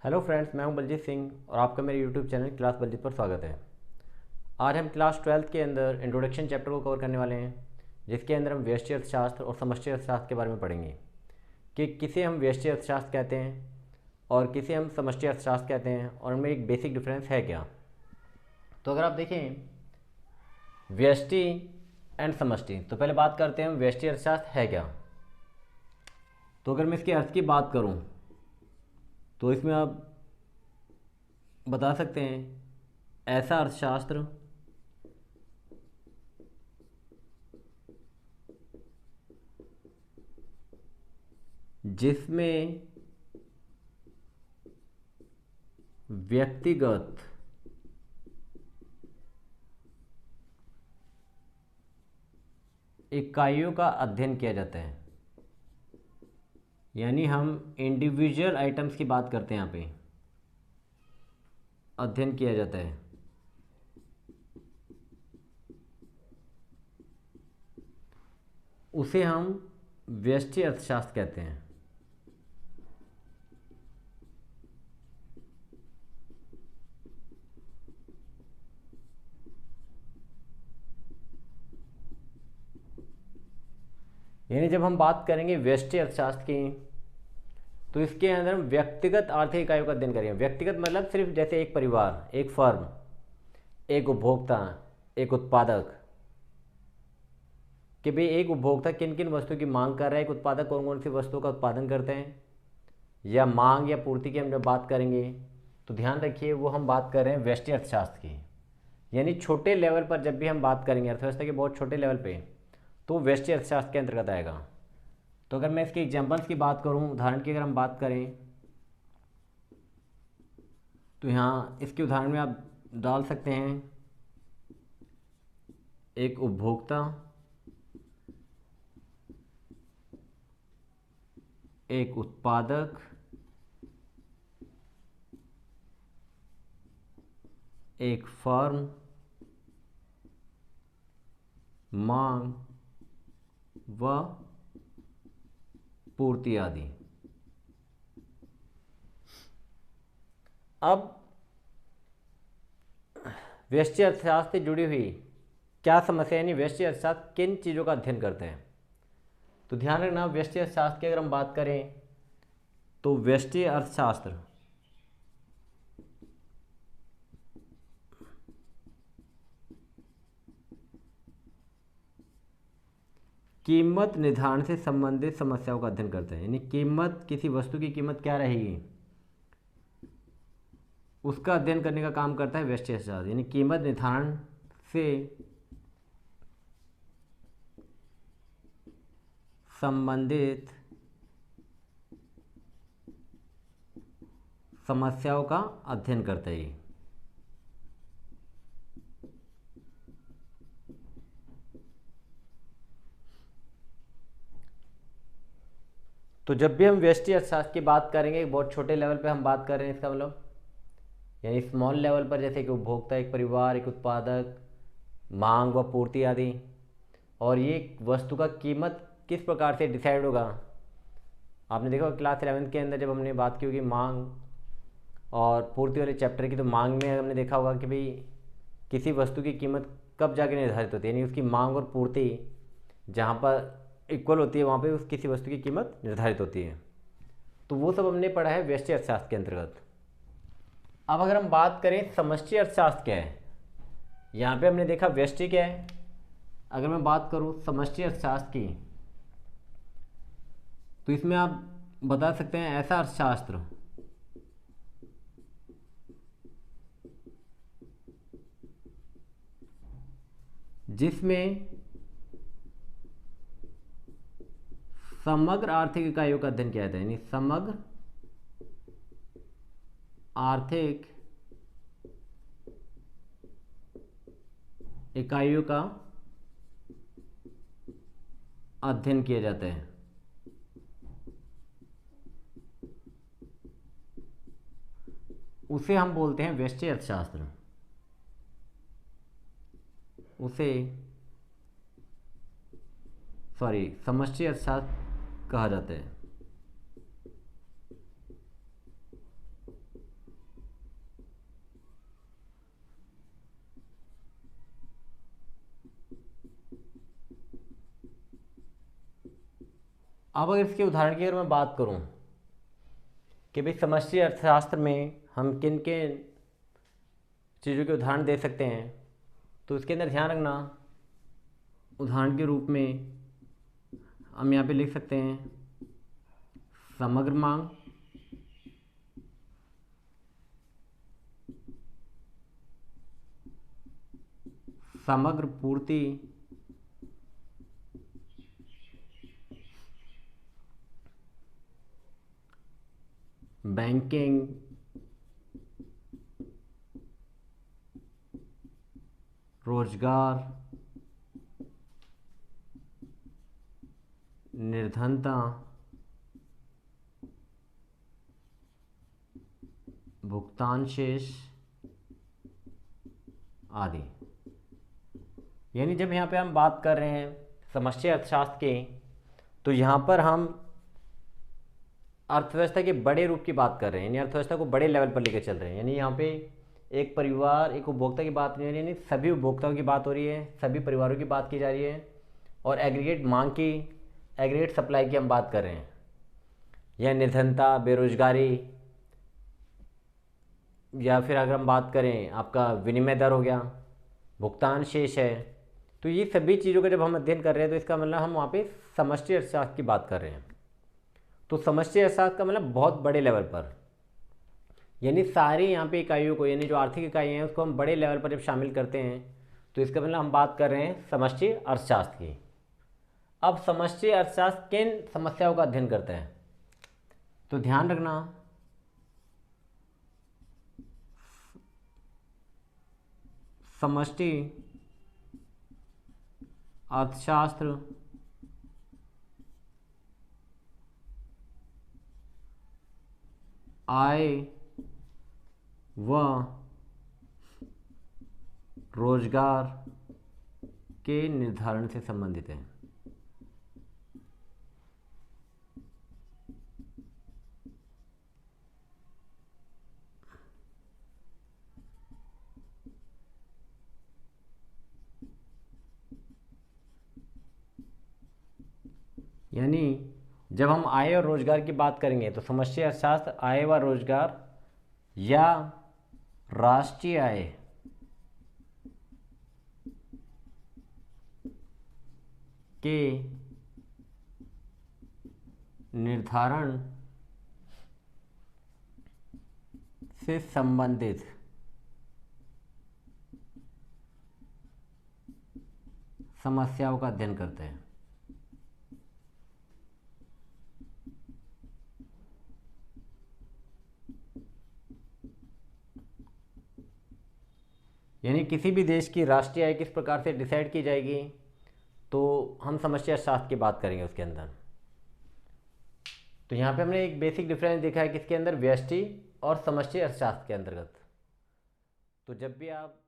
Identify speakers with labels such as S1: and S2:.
S1: Hello friends, मैं हूं बलजीत सिंह और आपका मेरे यूट्यूब चैनल क्लास बलजीत पर स्वागत है। आज हम क्लास 12th के अंदर इंट्रोडक्शन चैप्टर को कवर करने वाले हैं, जिसके अंदर हम व्यष्टि अर्थशास्त्र और समष्टि अर्थशास्त्र के बारे में पढ़ेंगे कि किसे हम व्यष्टि अर्थशास्त्र कहते हैं और किसे हम समष्टि अर्थशास्त्र कहते हैं और उनमें एक बेसिक डिफरेंस है क्या। तो अगर आप देखें व्यष्टि एंड समष्टि, तो पहले बात करते हैं व्यष्टि अर्थशास्त्र है क्या। तो अगर मैं इसके अर्थ की बात करूँ तो इसमें आप बता सकते हैं ऐसा अर्थशास्त्र जिसमें व्यक्तिगत इकाइयों का अध्ययन किया जाता है, यानी हम इंडिविजुअल आइटम्स की बात करते हैं। यहाँ पे अध्ययन किया जाता है, उसे हम व्यष्टि अर्थशास्त्र कहते हैं। यानी जब हम बात करेंगे व्यष्टि अर्थशास्त्र की, तो इसके अंदर हम व्यक्तिगत आर्थिक इकाइयों का अध्ययन करेंगे। व्यक्तिगत मतलब सिर्फ जैसे एक परिवार, एक फर्म, एक उपभोक्ता, एक उत्पादक, कि भाई एक उपभोक्ता किन किन वस्तुओं की मांग कर रहा है, एक उत्पादक कौन कौन सी वस्तुओं का उत्पादन करते हैं, या मांग या पूर्ति की हम जब बात करेंगे तो ध्यान रखिए वो हम बात कर रहे हैं व्यष्टि अर्थशास्त्र की। यानी छोटे लेवल पर जब भी हम बात करेंगे अर्थव्यवस्था के बहुत छोटे लेवल पे, तो व्यष्टि अर्थशास्त्र के अंतर्गत आएगा। तो अगर मैं इसके एग्जाम्पल्स की बात करूं, उदाहरण की अगर हम बात करें, तो यहाँ इसके उदाहरण में आप डाल सकते हैं एक उपभोक्ता, एक उत्पादक, एक फर्म, मांग व पूर्ति आदि। अब व्यष्टि अर्थशास्त्र से जुड़ी हुई क्या समस्या, यानी व्यष्टि अर्थशास्त्र किन चीज़ों का अध्ययन करते हैं। तो ध्यान रखना, व्यष्टि अर्थशास्त्र की अगर हम बात करें तो व्यष्टि अर्थशास्त्र कीमत निर्धारण से संबंधित समस्याओं का अध्ययन करते हैं। यानी कीमत, किसी वस्तु की कीमत क्या रहेगी, उसका अध्ययन करने का काम करता है व्यष्टि अर्थशास्त्र। यानी कीमत निर्धारण से संबंधित समस्याओं का अध्ययन करता है। तो जब भी हम व्यष्टि अर्थशास्त्र की बात करेंगे, बहुत छोटे लेवल पे हम बात कर रहे हैं, इसका मतलब यानी स्मॉल लेवल पर, जैसे कि उपभोक्ता, एक परिवार, एक उत्पादक, मांग व पूर्ति आदि, और ये वस्तु का कीमत किस प्रकार से डिसाइड होगा। आपने देखा क्लास 11th के अंदर जब हमने बात की होगी मांग और पूर्ति वाले चैप्टर की, तो मांग में हमने देखा होगा कि भाई किसी वस्तु की कीमत कब जाके निर्धारित होती है, यानी उसकी मांग और पूर्ति जहाँ पर इक्वल होती है वहाँ पे उस किसी वस्तु की कीमत निर्धारित होती है। तो वो सब हमने पढ़ा है व्यष्टि अर्थशास्त्र के अंतर्गत। अब अगर हम बात करें समष्टि अर्थशास्त्र क्या है, यहाँ पे हमने देखा व्यष्टि क्या है। अगर मैं बात करूँ समष्टि अर्थशास्त्र की, तो इसमें आप बता सकते हैं ऐसा अर्थशास्त्र जिसमें समग्र आर्थिक इकाइयों का अध्ययन किया जाता है। यानी समग्र आर्थिक इकाइयों का अध्ययन किया जाता है। उसे हम बोलते हैं व्यष्टि अर्थशास्त्र। उसे समष्टि अर्थशास्त्र कहा जाता है। अब अगर इसके उदाहरण की अगर मैं बात करूं कि भाई समष्टि अर्थशास्त्र में हम किन किन चीज़ों के उदाहरण दे सकते हैं, तो इसके अंदर ध्यान रखना, उदाहरण के रूप में हम यहाँ पे लिख सकते हैं समग्र मांग, समग्र पूर्ति, बैंकिंग, रोजगार, निर्धनता, भुगतान शेष आदि। यानी जब यहाँ पे हम बात कर रहे हैं समष्टि अर्थशास्त्र की, तो यहाँ पर हम अर्थव्यवस्था के बड़े रूप की बात कर रहे हैं, यानी अर्थव्यवस्था को बड़े लेवल पर लेकर चल रहे हैं। यानी यहाँ पे एक परिवार, एक उपभोक्ता की बात नहीं हो रही, यानी सभी उपभोक्ताओं की बात हो रही है, सभी परिवारों की बात की जा रही है, और एग्रीगेट मांग की, एग्रीगेट सप्लाई की हम बात कर रहे हैं। यह निर्धनता, बेरोजगारी, या फिर अगर हम बात करें आपका विनिमय दर हो गया, भुगतान शेष है, तो ये सभी चीज़ों का जब हम अध्ययन कर रहे हैं तो इसका मतलब हम वहाँ पे समष्टि अर्थशास्त्र की बात कर रहे हैं। तो समष्टि अर्थशास्त्र का मतलब बहुत बड़े लेवल पर, यानी सारी यहाँ पे इकाइयों को, यानी जो आर्थिक इकाइयाँ हैं उसको हम बड़े लेवल पर जब शामिल करते हैं तो इसका मतलब हम बात कर रहे हैं समष्टि अर्थशास्त्र की। अब समष्टि अर्थशास्त्र किन समस्याओं का अध्ययन करता है, तो ध्यान रखना, समष्टि अर्थशास्त्र आय व रोजगार के निर्धारण से संबंधित है। यानी जब हम आय और रोजगार की बात करेंगे तो समष्टि अर्थशास्त्र आय व रोजगार या राष्ट्रीय आय के निर्धारण से संबंधित समस्याओं का अध्ययन करते हैं। यानी किसी भी देश की राष्ट्रीय आय किस प्रकार से डिसाइड की जाएगी, तो हम समष्टि अर्थशास्त्र की बात करेंगे उसके अंदर। तो यहाँ पे हमने एक बेसिक डिफरेंस देखा है किसके अंदर, व्यष्टि और समष्टि अर्थशास्त्र के अंतर्गत। तो जब भी आप